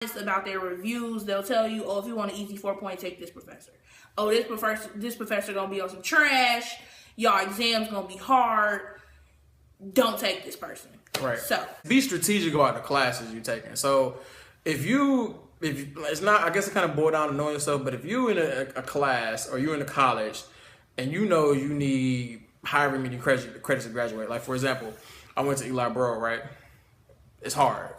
about their reviews. They'll tell you, oh, if you want an easy 4-point, take this professor. Oh, this professor gonna be on some trash. Y'all exams gonna be hard. Don't take this person. Right. So be strategic about the classes you're taking. So if it's not, I guess it kind of boils down to knowing yourself. But if you in a class or you in a college and you know you need however many credits to graduate. Like for example, I went to Eli Burrow, right? It's hard.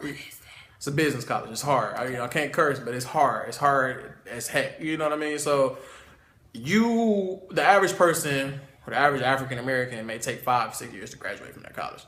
It's a business college. It's hard. I can't curse, but it's hard. It's hard as heck. You know what I mean? So the average person or the average African American may take 5-6 years to graduate from that college.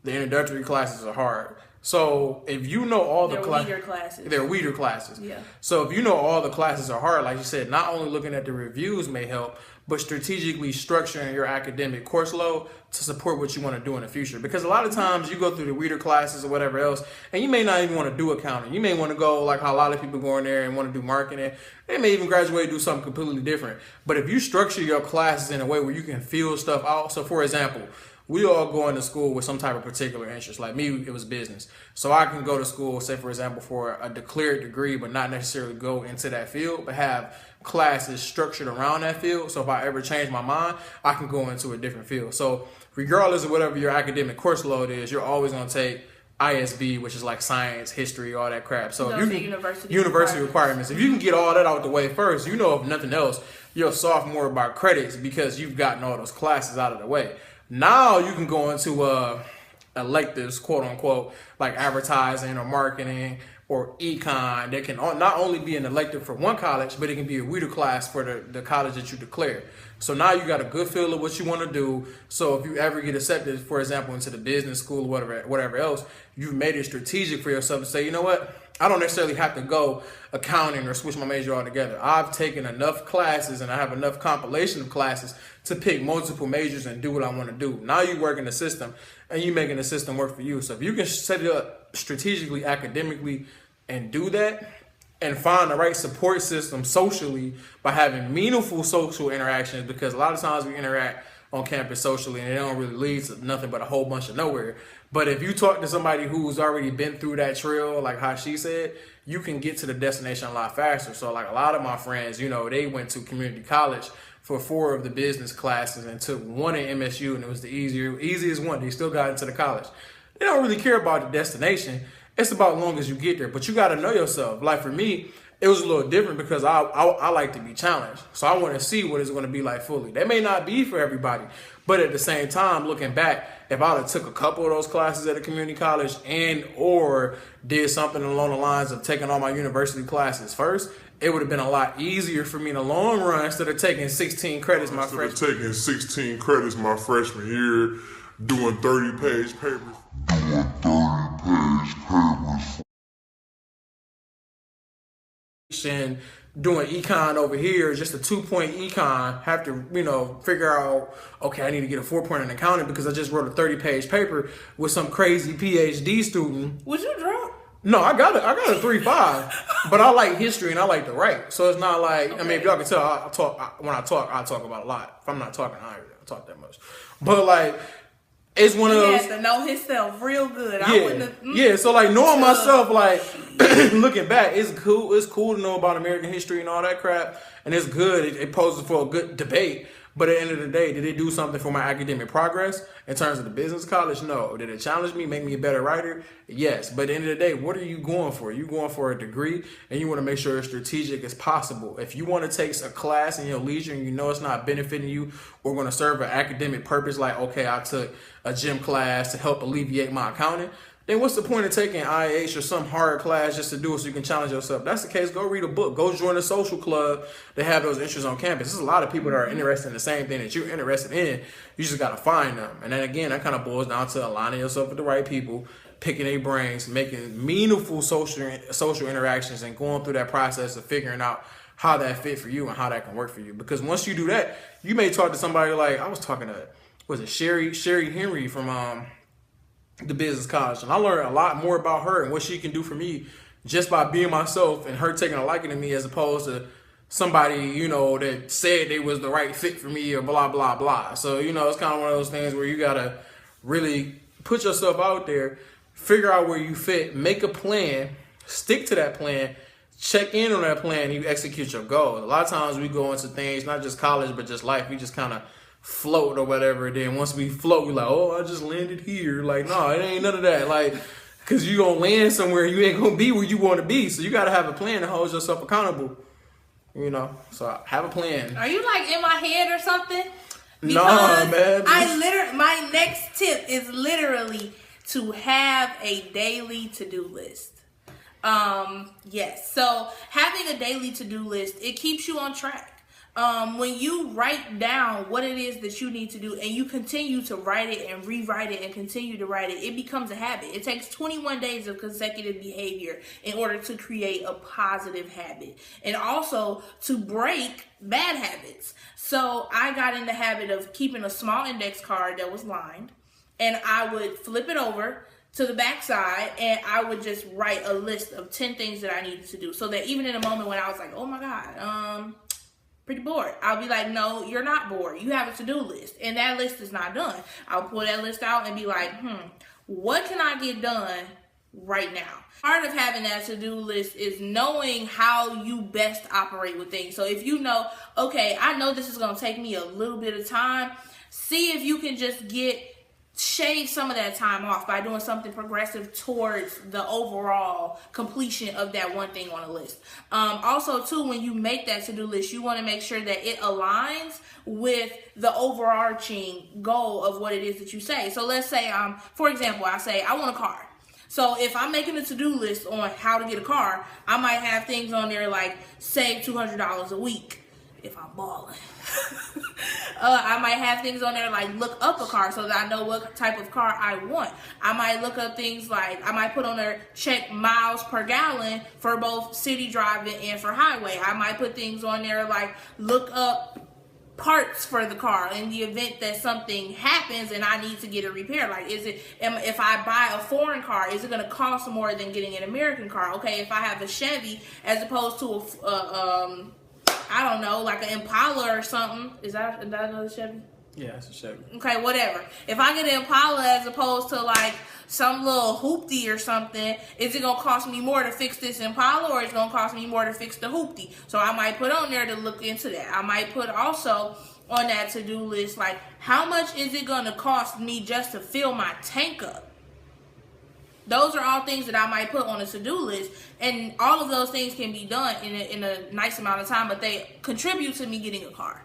The introductory classes are hard. So if you know all the classes, they're weeder classes. Yeah. So if you know all the classes are hard, like you said, not only looking at the reviews may help, but strategically structuring your academic course load to support what you want to do in the future. Because a lot of times you go through the weeder classes or whatever else, and you may not even want to do accounting. You may want to go like how a lot of people go in there and want to do marketing. They may even graduate and do something completely different. But if you structure your classes in a way where you can feel stuff out. So for example, we all go into school with some type of particular interest. Like me, it was business. So I can go to school, say for example, for a declared degree, but not necessarily go into that field, but have classes structured around that field. So if I ever change my mind, I can go into a different field. So regardless of whatever your academic course load is, you're always going to take ISB, which is like science, history, all that crap. So if you can, university requirements. If you can get all that out the way first, you know, if nothing else, you're a sophomore by credits because you've gotten all those classes out of the way. Now you can go into electives, quote unquote, like advertising or marketing or econ. That can not only be an elective for one college, but it can be a weeder class for the college that you declare. So now you got a good feel of what you want to do. So if you ever get accepted, for example, into the business school or whatever else, you've made it strategic for yourself to say, you know what? I don't necessarily have to go accounting or switch my major altogether. I've taken enough classes and I have enough compilation of classes to pick multiple majors and do what I want to do. Now you work in the system and you making the system work for you. So if you can set it up strategically, academically, and do that and find the right support system socially by having meaningful social interactions, because a lot of times we interact on campus socially and it don't really lead to nothing but a whole bunch of nowhere. But if you talk to somebody who's already been through that trail, like how she said, you can get to the destination a lot faster. So like a lot of my friends, you know, they went to community college for 4 of the business classes and took 1 at MSU, and it was the easiest one. They still got into the college. They don't really care about the destination. It's about long as you get there, but you got to know yourself. Like for me, it was a little different because I like to be challenged. So I want to see what it's going to be like fully. That may not be for everybody, but at the same time, looking back, if I would took a couple of those classes at a community college and or did something along the lines of taking all my university classes first, it would have been a lot easier for me in the long run instead of taking 16 credits my freshman year. Taking 16 credits my freshman year, doing 30-page papers. And doing econ over here, just a 2-point econ, have to, you know, figure out, okay, I need to get a 4-point in accounting because I just wrote a 30-page paper with some crazy PhD student. Was you drunk? No, I got a 3.5, but I like history and I like to write. So it's not like, okay. I mean, if y'all can tell, I talk about a lot. If I'm not talking, I don't talk that much. But like, it's one of those. He has to know himself real good. Yeah, yeah. So like knowing myself, like looking back, it's cool. It's cool to know about American history and all that crap, and it's good. It poses for a good debate. But at the end of the day, did it do something for my academic progress in terms of the business college? No. Did it challenge me, make me a better writer? Yes. But at the end of the day, what are you going for? You're going for a degree, and you want to make sure it's strategic as possible. If you want to take a class in your leisure and you know it's not benefiting you or going to serve an academic purpose, like, okay, I took a gym class to help alleviate my accounting, then what's the point of taking IH or some hard class just to do it so you can challenge yourself? If that's the case, go read a book. Go join a social club that have those interests on campus. There's a lot of people that are interested in the same thing that you're interested in. You just got to find them. And then again, that kind of boils down to aligning yourself with the right people, picking their brains, making meaningful social interactions, and going through that process of figuring out how that fit for you and how that can work for you. Because once you do that, you may talk to somebody like, I was talking to, was it Sherry Henry from the business college, and I learned a lot more about her and what she can do for me just by being myself and her taking a liking to me, as opposed to somebody, you know, that said they was the right fit for me or blah, blah, blah. So, you know, it's kind of one of those things where you got to really put yourself out there, figure out where you fit, make a plan, Stick to that plan. Check in on that plan and you execute your goal. A lot of times we go into things, not just college, but just life. We just kind of float or whatever. And then once we float, we like, oh, I just landed here. Like, no, it ain't none of that. Like, because you going to land somewhere, you ain't going to be where you want to be. So you got to have a plan to hold yourself accountable. You know, so have a plan. Are you like in my head or something? Because nah, man. My next tip is literally to have a daily to-do list. Yes. So having a daily to-do list, it keeps you on track. When you write down what it is that you need to do and you continue to write it and rewrite it and continue to write it, it becomes a habit. It takes 21 days of consecutive behavior in order to create a positive habit and also to break bad habits. So I got in the habit of keeping a small index card that was lined, and I would flip it over to the back side, and I would just write a list of 10 things that I needed to do. So that even in a moment when I was like, oh my God, pretty bored, I'll be like, no, you're not bored. You have a to-do list, and that list is not done. I'll pull that list out and be like, what can I get done right now? Part of having that to-do list is knowing how you best operate with things. So if you know, okay, I know this is going to take me a little bit of time, see if you can just shave some of that time off by doing something progressive towards the overall completion of that one thing on a list. Also, too, when you make that to-do list, you want to make sure that it aligns with the overarching goal of what it is that you say. So let's say, for example, I say, I want a car. So if I'm making a to-do list on how to get a car, I might have things on there like save $200 a week if I'm balling. I might have things on there like look up a car so that I know what type of car I want. I might look up things like, I might put on there check miles per gallon for both city driving and for highway. I might put things on there like look up parts for the car in the event that something happens and I need to get it repaired. Like, if I buy a foreign car, is it going to cost more than getting an American car? Okay, if I have a Chevy as opposed to I don't know, like an Impala or something. Is that another Chevy? Yeah, it's a Chevy. Okay, whatever. If I get an Impala as opposed to like some little hoopty or something, is it going to cost me more to fix this Impala or is it going to cost me more to fix the hoopty? So I might put on there to look into that. I might put also on that to-do list, like, how much is it going to cost me just to fill my tank up? Those are all things that I might put on a to-do list, and all of those things can be done in a nice amount of time, but they contribute to me getting a car.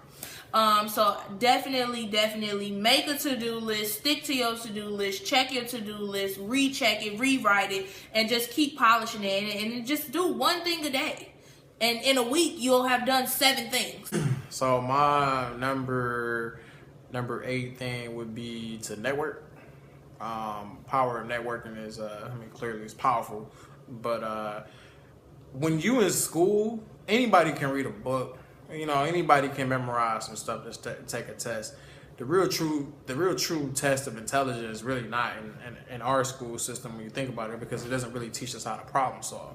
So definitely make a to-do list, stick to your to-do list, check your to-do list, recheck it, rewrite it, and just keep polishing it, and just do one thing a day. And in a week, you'll have done 7 things. So my number 8 thing would be to network. Power of networking is, clearly it's powerful, but when you in school, anybody can read a book, anybody can memorize some stuff, just take a test. The real true test of intelligence is really not in our school system when you think about it, because it doesn't really teach us how to problem solve.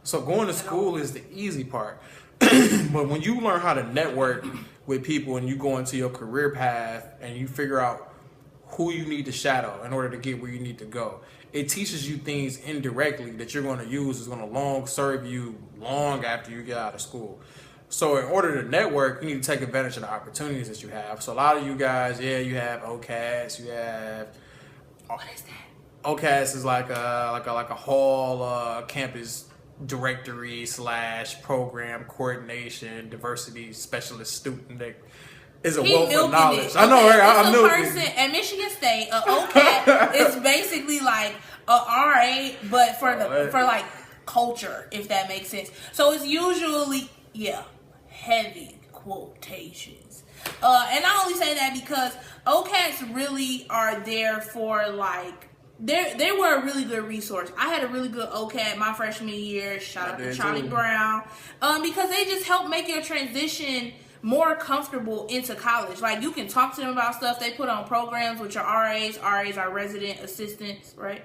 So going to school is the easy part, but when you learn how to network with people and you go into your career path and you figure out who you need to shadow in order to get where you need to go, it teaches you things indirectly that you're going to use, is going to serve you long after you get out of school. So in order to network, you need to take advantage of the opportunities that you have. So a lot of you guys, you have OCAS, you have... What is that? OCAS is like a hall campus directory / program coordination diversity specialist student that is a wealth of knowledge. It. I know, right? I'm milking person at Michigan State. OCAT is basically like a RA, but for like culture, if that makes sense. So it's usually heavy quotations. And I only say that because OCATs really are there for like. They were a really good resource. I had a really good OCAT my freshman year. Shout out to Charlie Brown. Because they just help make your transition more comfortable into college. Like, you can talk to them about stuff. They put on programs with your RAs. RAs are resident assistants, right?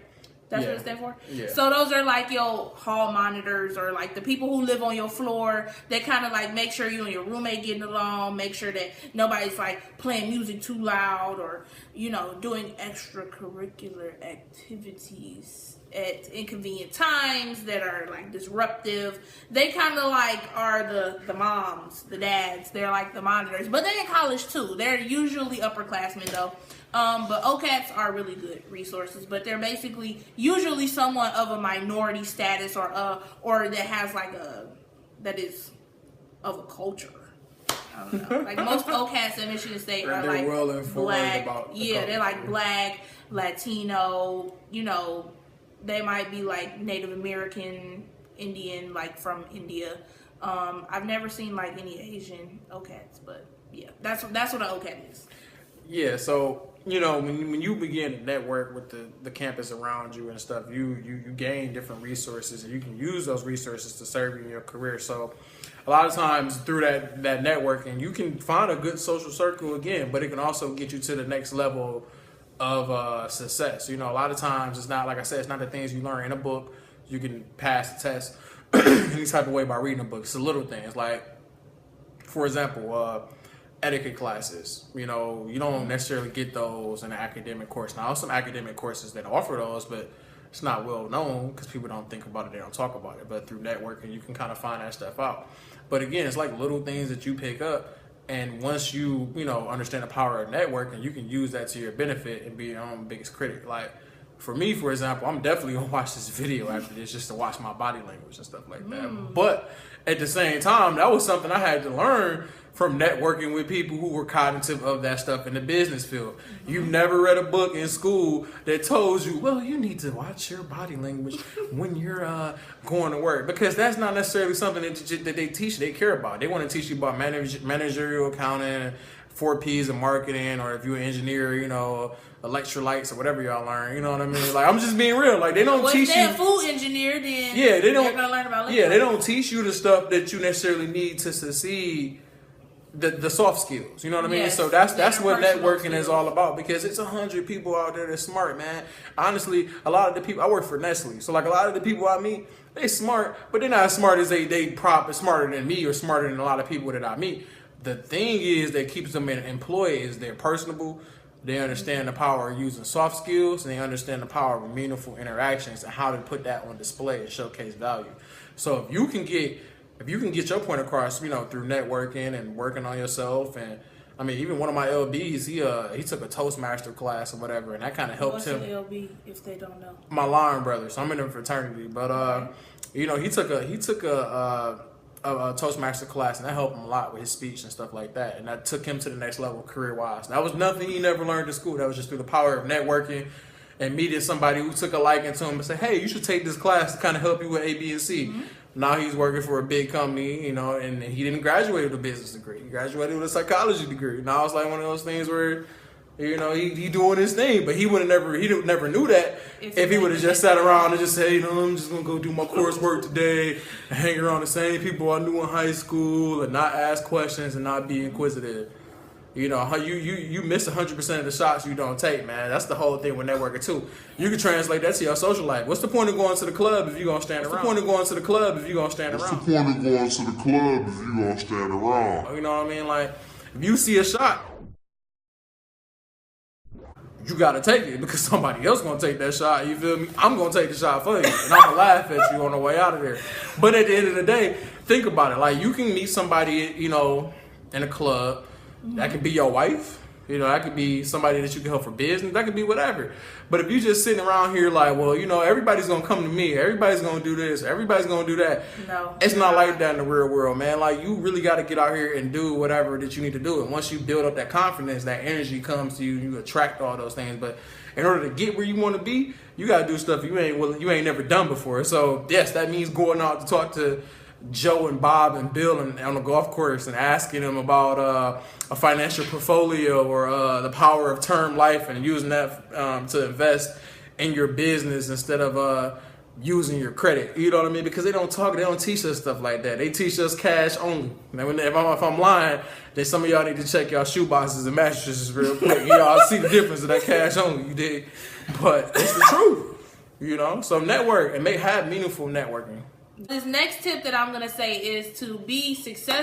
That's what it stands for? Yeah. So those are like your hall monitors, or like the people who live on your floor. They kind of like make sure you and your roommate getting along, make sure that nobody's like playing music too loud or, doing extracurricular activities at inconvenient times that are like disruptive. They kind of like are the moms, the dads. They're like the monitors, but they're in college too. They're usually upperclassmen though. But OCATs are really good resources, but they're basically usually someone of a minority status or that has like that is of a culture. I don't know. Like most OCATs in Michigan State are they're like well informed black. about the Yeah, culture. they're like black, Latino. You know, they might be like Native American, Indian, like from India. I've never seen like any Asian OCATs, but yeah, that's what an OCAT is. Yeah, so when you begin to network with the campus around you and stuff, you gain different resources, and you can use those resources to serve you in your career. So a lot of times through that networking, you can find a good social circle again, but it can also get you to the next level of success. A lot of times it's not, like I said, it's not the things you learn in a book. You can pass the test any type of way by reading a book. It's the little things, like, for example, etiquette classes. You don't necessarily get those in an academic course. Now, some academic courses that offer those, but it's not well known because people don't think about it, they don't talk about it. But through networking, you can kind of find that stuff out. But again, it's like little things that you pick up, and once you understand the power of networking, you can use that to your benefit and be your own biggest critic. Like for me, for example, I'm definitely gonna watch this video after this just to watch my body language and stuff like that. But at the same time, that was something I had to learn from networking with people who were cognitive of that stuff in the business field. You never read a book in school that told you, well, you need to watch your body language when you're going to work, because that's not necessarily something that they teach. They care about. They want to teach you about managerial accounting, 4 Ps of marketing, or if you're an engineer, electrolytes or whatever y'all learn. You know what I mean? Like, I'm just being real. Like, they don't teach you. If they're a food engineer, then they're gonna learn about. Yeah, they don't teach you the stuff that you necessarily need to succeed. The soft skills, you know what I mean? Yes, so that's what networking skills is all about, because it's 100 people out there that's smart, man. Honestly, a lot of the people, I work for Nestle, so like a lot of the people I meet, they smart, but they're not as smart as they prop smarter than me or smarter than a lot of people that I meet. The thing is that keeps them employed is they're personable, they understand the power of using soft skills, and they understand the power of meaningful interactions and how to put that on display and showcase value. So if you can get your point across, through networking and working on yourself, and I mean, even one of my LBs, he took a Toastmaster class or whatever, and that kind of helped What's him. What's an LB, if they don't know? My line brother, so I'm in a fraternity, but he took a Toastmaster class, and that helped him a lot with his speech and stuff like that, and that took him to the next level career wise. That was nothing he never learned in school. That was just through the power of networking and meeting somebody who took a liking to him and said, hey, you should take this class to kind of help you with A, B, and C. Mm-hmm. Now he's working for a big company, and he didn't graduate with a business degree. He graduated with a psychology degree. Now it's like one of those things where, he doing his thing, but he never knew that if he would have just sat around and just said, I'm just gonna go do my coursework today, and hang around the same people I knew in high school, and not ask questions and not be inquisitive. You miss 100% of the shots you don't take, man. That's the whole thing with networking too. You can translate that to your social life. What's the point of going to the club if you're gonna stand around? What's the point of going to the club if you're gonna stand around? You know what I mean? Like, if you see a shot, you gotta take it, because somebody else gonna take that shot. You feel me? I'm gonna take the shot for you, and I'm gonna laugh at you on the way out of there. But at the end of the day, think about it. Like, you can meet somebody, in a club. That could be your wife. That could be somebody that you can help for business. That could be whatever. But if you just sitting around here like, well, everybody's going to come to me. Everybody's going to do this. Everybody's going to do that. No. It's not like that in the real world, man. Like, you really got to get out here and do whatever that you need to do. And once you build up that confidence, that energy comes to you, you attract all those things. But in order to get where you want to be, you got to do stuff you ain't never done before. So, yes, that means going out to talk to Joe and Bob and Bill on the golf course and asking them about a financial portfolio or the power of term life, and using that to invest in your business instead of using your credit. You know what I mean? Because they don't teach us stuff like that. They teach us cash only. Now, if I'm lying, then some of y'all need to check y'all shoe boxes and mattresses real quick. Y'all see the difference of that cash only. You dig? But it's the truth. So network and have meaningful networking. This next tip that I'm going to say is to be successful